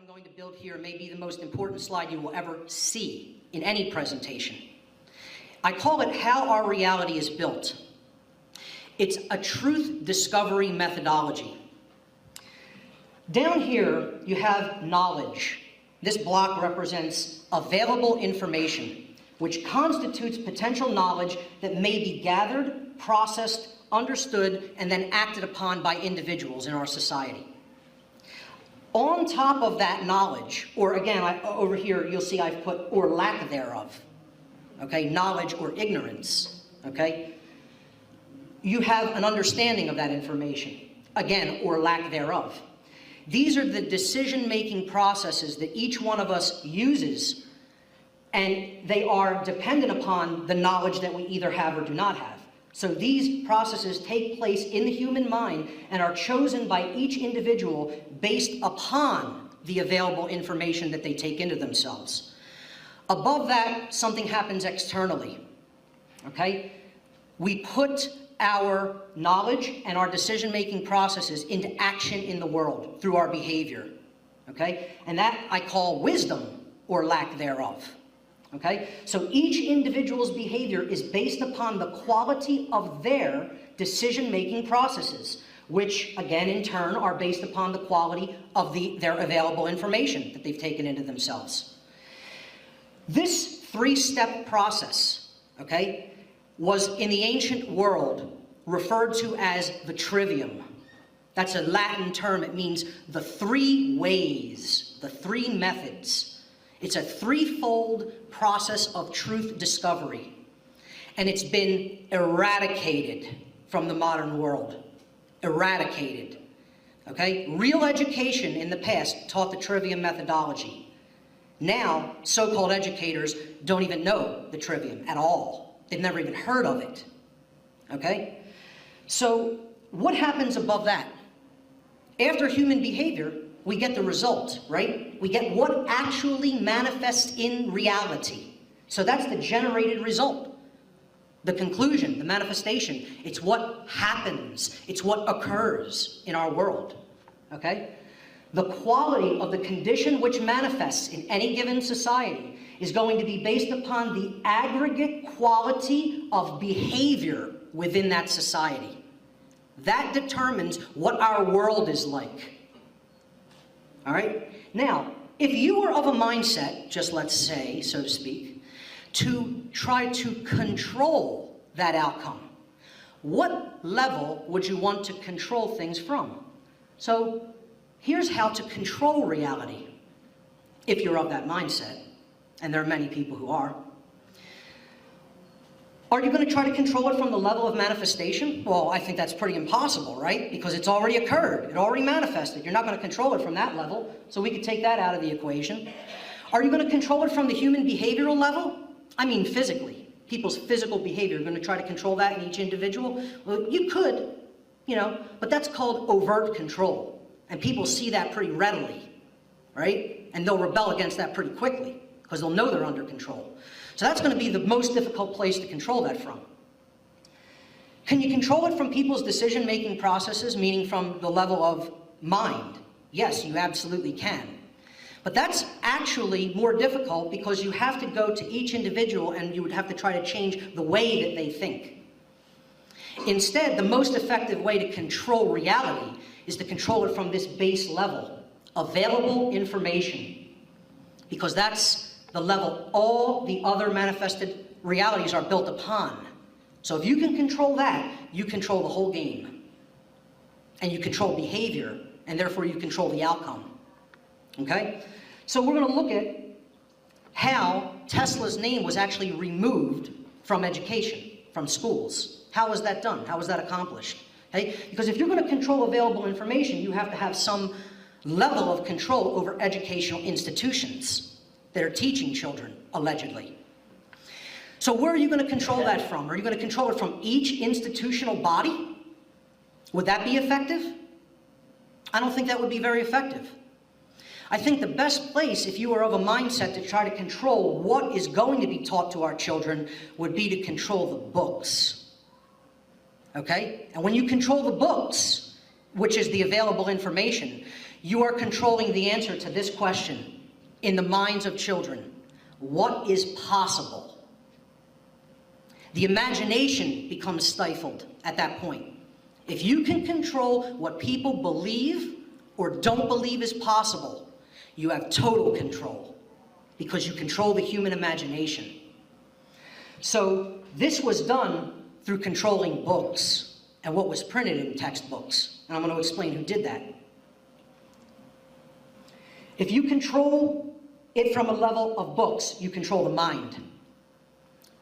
I'm going to build here may be the most important slide you will ever see in any presentation. I call it How Our Reality is Built. It's a truth discovery methodology. Down here, you have knowledge. This block represents available information, which constitutes potential knowledge that may be gathered, processed, understood, and then acted upon by individuals in our society. On top of that knowledge, or again, over here, you'll see I've put or lack thereof, okay, knowledge or ignorance, okay? You have an understanding of that information, again, or lack thereof. These are the decision-making processes that each one of us uses, and they are dependent upon the knowledge that we either have or do not have. So these processes take place in the human mind and are chosen by each individual based upon the available information that they take into themselves. Above that, something happens externally, okay? We put our knowledge and our decision-making processes into action in the world through our behavior, okay? And that I call wisdom or lack thereof. Okay? So each individual's behavior is based upon the quality of their decision-making processes, which, again, in turn, are based upon the quality of their available information that they've taken into themselves. This three-step process, okay, was in the ancient world referred to as the trivium. That's a Latin term. It means the three ways, the three methods. It's a threefold process of truth discovery, and it's been eradicated from the modern world. Eradicated, okay? Real education in the past taught the trivium methodology. Now, so-called educators don't even know the trivium at all. They've never even heard of it, okay? So what happens above that? After human behavior, we get the result, right? We get what actually manifests in reality. So that's the generated result. The conclusion, the manifestation, it's what happens. It's what occurs in our world, okay? The quality of the condition which manifests in any given society is going to be based upon the aggregate quality of behavior within that society. That determines what our world is like. All right? Now, if you were of a mindset, just let's say, so to speak, to try to control that outcome, what level would you want to control things from? So here's how to control reality, if you're of that mindset, and there are many people who are. Are you going to try to control it from the level of manifestation? Well, I think that's pretty impossible, right? Because it's already occurred. It already manifested. You're not going to control it from that level, so we could take that out of the equation. Are you going to control it from the human behavioral level? I mean physically. People's physical behavior. You're going to try to control that in each individual? Well, you could, you know, but that's called overt control. And people see that pretty readily, right? And they'll rebel against that pretty quickly, because they'll know they're under control. So that's going to be the most difficult place to control that from. Can you control it from people's decision-making processes, meaning from the level of mind? Yes, you absolutely can. But that's actually more difficult because you have to go to each individual and you would have to try to change the way that they think. Instead, the most effective way to control reality is to control it from this base level, available information, because that's the level all the other manifested realities are built upon. So if you can control that, you control the whole game. And you control behavior, and therefore you control the outcome. Okay? So we're going to look at how Tesla's name was actually removed from education, from schools. How was that done? How was that accomplished? Okay? Because if you're going to control available information, you have to have some level of control over educational institutions that are teaching children, allegedly. So where are you going to control that from? Are you going to control it from each institutional body? Would that be effective? I don't think that would be very effective. I think the best place, if you are of a mindset to try to control what is going to be taught to our children, would be to control the books. Okay? And when you control the books, which is the available information, you are controlling the answer to this question in the minds of children. What is possible? The imagination becomes stifled at that point. If you can control what people believe or don't believe is possible, you have total control, because you control the human imagination. So this was done through controlling books and what was printed in textbooks. And I'm going to explain who did that. If you control it from a level of books, you control the mind.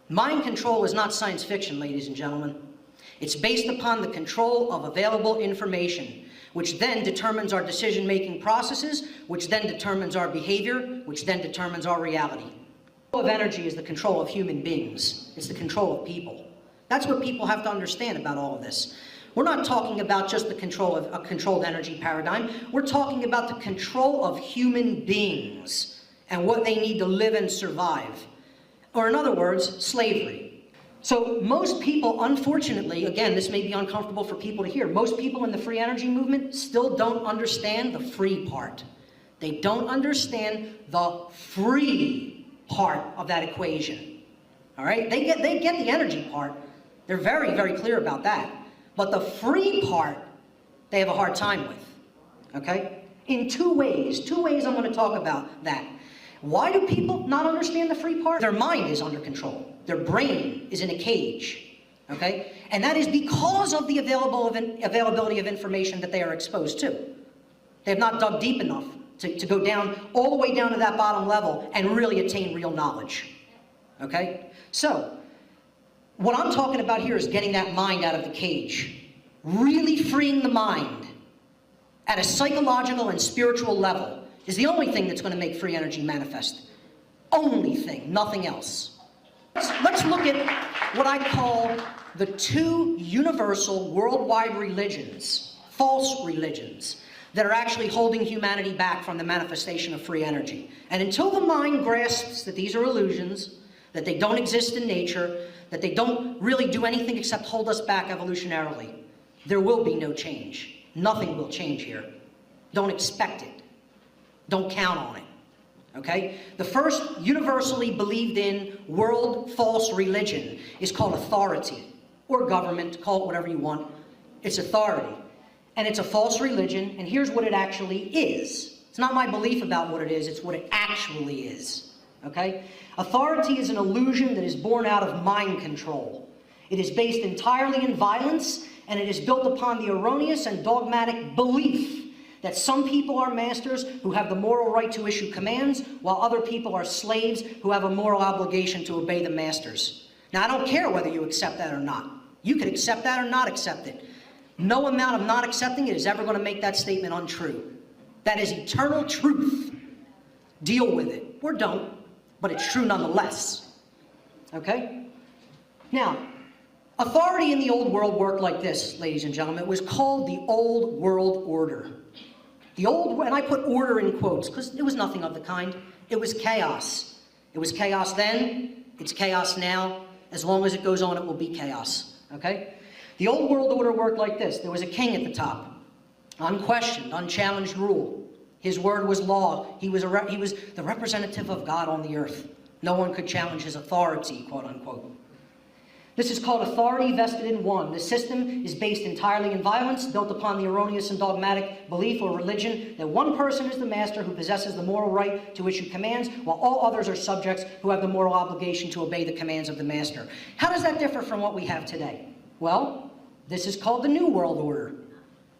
Mind control is not science fiction, ladies and gentlemen. It's based upon the control of available information, which then determines our decision-making processes, which then determines our behavior, which then determines our reality. The control of energy is the control of human beings. It's the control of people. That's what people have to understand about all of this. We're not talking about just the control of a controlled energy paradigm. We're talking about the control of human beings and what they need to live and survive. Or in other words, slavery. So most people, unfortunately, again, this may be uncomfortable for people to hear, most people in the free energy movement still don't understand the free part. They don't understand the free part of that equation. All right? They get the energy part. They're very, very clear about that. But the free part, they have a hard time with. Okay? In two ways. Two ways I'm going to talk about that. Why do people not understand the free part? Their mind is under control. Their brain is in a cage, okay? And that is because of the availability of information that they are exposed to. They have not dug deep enough to go down, all the way down to that bottom level and really attain real knowledge, okay? So, what I'm talking about here is getting that mind out of the cage. Really freeing the mind at a psychological and spiritual level is the only thing that's going to make free energy manifest. Only thing, nothing else. Let's look at what I call the two universal worldwide religions, false religions, that are actually holding humanity back from the manifestation of free energy. And until the mind grasps that these are illusions, that they don't exist in nature, that they don't really do anything except hold us back evolutionarily, there will be no change. Nothing will change here. Don't expect it. Don't count on it, okay? The first universally believed in world false religion is called authority, or government, call it whatever you want. It's authority. And it's a false religion, and here's what it actually is. It's not my belief about what it is, it's what it actually is, okay? Authority is an illusion that is born out of mind control. It is based entirely in violence, and it is built upon the erroneous and dogmatic belief that some people are masters who have the moral right to issue commands, while other people are slaves who have a moral obligation to obey the masters. Now, I don't care whether you accept that or not. You could accept that or not accept it. No amount of not accepting it is ever going to make that statement untrue. That is eternal truth. Deal with it. Or don't, but it's true nonetheless. Okay? Now, authority in the old world worked like this, ladies and gentlemen. It was called the Old World Order. The old, and I put order in quotes, because it was nothing of the kind. It was chaos. It was chaos then, it's chaos now. As long as it goes on, it will be chaos, okay? The old world order worked like this. There was a king at the top, unquestioned, unchallenged rule. His word was law. He was the representative of God on the earth. No one could challenge his authority, quote unquote. This is called authority vested in one. The system is based entirely in violence, built upon the erroneous and dogmatic belief or religion that one person is the master who possesses the moral right to issue commands, while all others are subjects who have the moral obligation to obey the commands of the master. How does that differ from what we have today? Well, this is called the New World Order.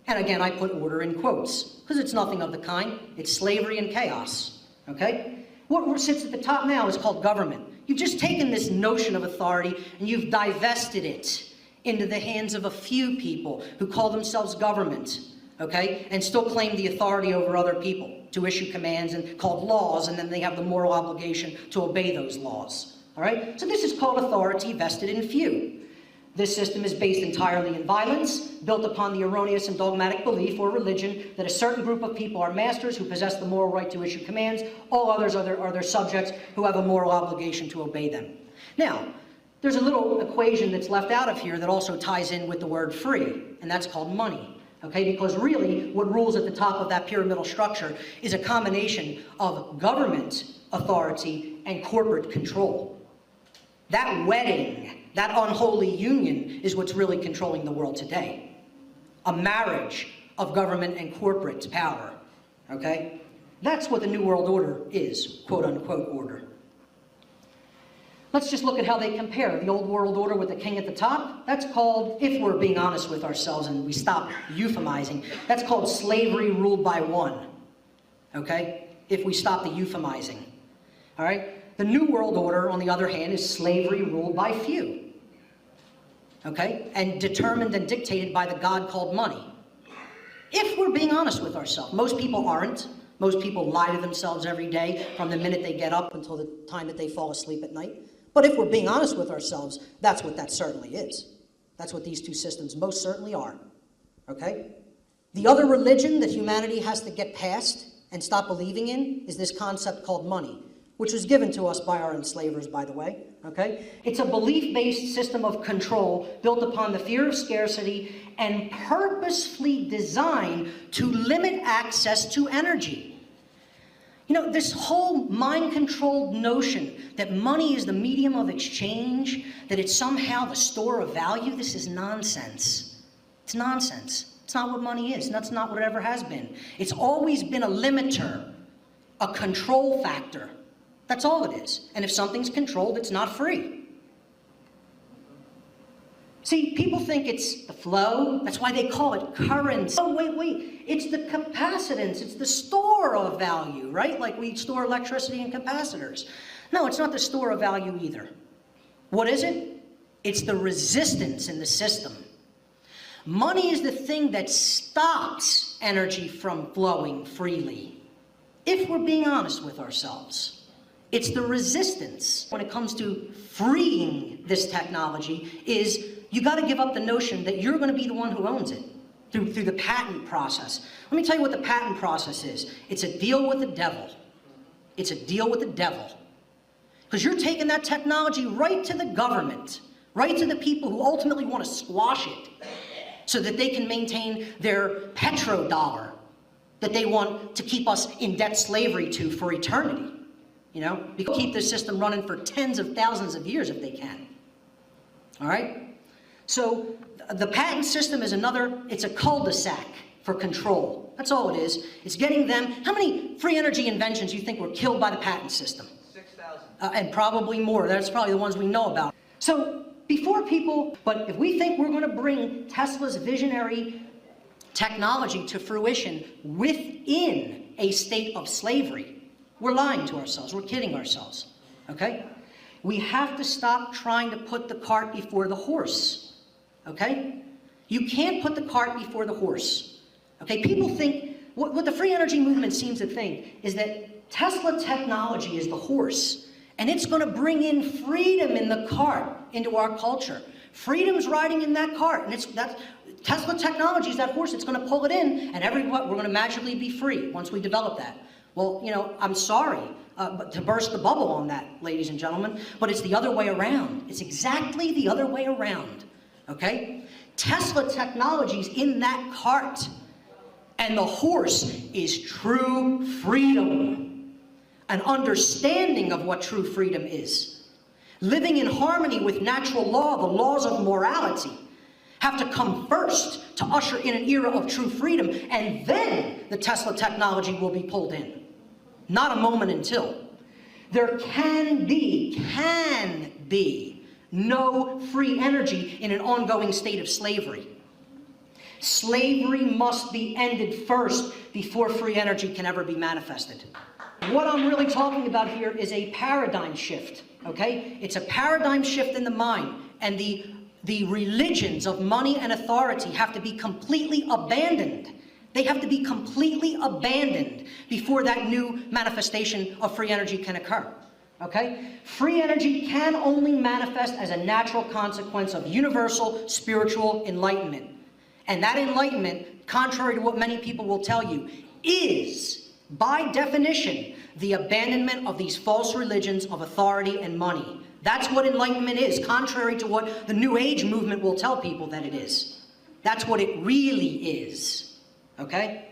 And again, I put order in quotes, because it's nothing of the kind. It's slavery and chaos, okay? What sits at the top now is called government. You've just taken this notion of authority and you've divested it into the hands of a few people who call themselves government, okay, and still claim the authority over other people to issue commands and called laws, and then they have the moral obligation to obey those laws, all right? So this is called authority vested in few. This system is based entirely in violence, built upon the erroneous and dogmatic belief or religion that a certain group of people are masters who possess the moral right to issue commands. All others are their subjects who have a moral obligation to obey them. Now, there's a little equation that's left out of here that also ties in with the word free, and that's called money. Okay, because really what rules at the top of that pyramidal structure is a combination of government authority and corporate control. That wedding, that unholy union is what's really controlling the world today. A marriage of government and corporate power, okay? That's what the New World Order is, quote unquote order. Let's just look at how they compare. The old world order with the king at the top, that's called, if we're being honest with ourselves and we stop euphemizing, that's called slavery ruled by one, okay? If we stop the euphemizing, all right? The New World Order, on the other hand, is slavery ruled by few, okay? And determined and dictated by the god called money. If we're being honest with ourselves, most people aren't. Most people lie to themselves every day from the minute they get up until the time that they fall asleep at night. But if we're being honest with ourselves, that's what that certainly is. That's what these two systems most certainly are, okay? The other religion that humanity has to get past and stop believing in is this concept called money, which was given to us by our enslavers, by the way, okay? It's a belief-based system of control built upon the fear of scarcity and purposefully designed to limit access to energy. You know, this whole mind-controlled notion that money is the medium of exchange, that it's somehow the store of value, this is nonsense. It's nonsense. It's not what money is, and that's not what it ever has been. It's always been a limiter, a control factor. That's all it is. And if something's controlled, it's not free. See, people think it's the flow. That's why they call it currency. Oh, wait. It's the capacitance. It's the store of value, right? Like we store electricity in capacitors. No, it's not the store of value either. What is it? It's the resistance in the system. Money is the thing that stops energy from flowing freely, if we're being honest with ourselves. It's the resistance when it comes to freeing this technology is you got to give up the notion that you're going to be the one who owns it through the patent process. Let me tell you what the patent process is. It's a deal with the devil. It's a deal with the devil. Because you're taking that technology right to the government, right to the people who ultimately want to squash it so that they can maintain their petrodollar that they want to keep us in debt slavery to for eternity. You know, they can keep this system running for tens of thousands of years if they can. All right? So the patent system is it's a cul-de-sac for control. That's all it is. It's getting them, how many free energy inventions do you think were killed by the patent system? 6,000. And probably more. That's probably the ones we know about. So but if we think we're going to bring Tesla's visionary technology to fruition within a state of slavery, we're lying to ourselves. We're kidding ourselves, okay? We have to stop trying to put the cart before the horse, okay? You can't put the cart before the horse, okay? People think, what the free energy movement seems to think is that Tesla technology is the horse, and it's going to bring in freedom in the cart into our culture. Freedom's riding in that cart, and Tesla technology is that horse. It's going to pull it in, and we're going to magically be free once we develop that. Well, you know, I'm sorry to burst the bubble on that, ladies and gentlemen, but it's the other way around. It's exactly the other way around, okay? Tesla technology's in that cart, and the horse is true freedom, an understanding of what true freedom is. Living in harmony with natural law, the laws of morality, have to come first to usher in an era of true freedom, and then the Tesla technology will be pulled in. Not a moment until. There can be no free energy in an ongoing state of slavery. Slavery must be ended first before free energy can ever be manifested. What I'm really talking about here is a paradigm shift, okay? It's a paradigm shift in the mind, and the religions of money and authority have to be completely abandoned. They have to be completely abandoned before that new manifestation of free energy can occur, okay? Free energy can only manifest as a natural consequence of universal spiritual enlightenment. And that enlightenment, contrary to what many people will tell you, is, by definition, the abandonment of these false religions of authority and money. That's what enlightenment is, contrary to what the New Age movement will tell people that it is. That's what it really is, okay?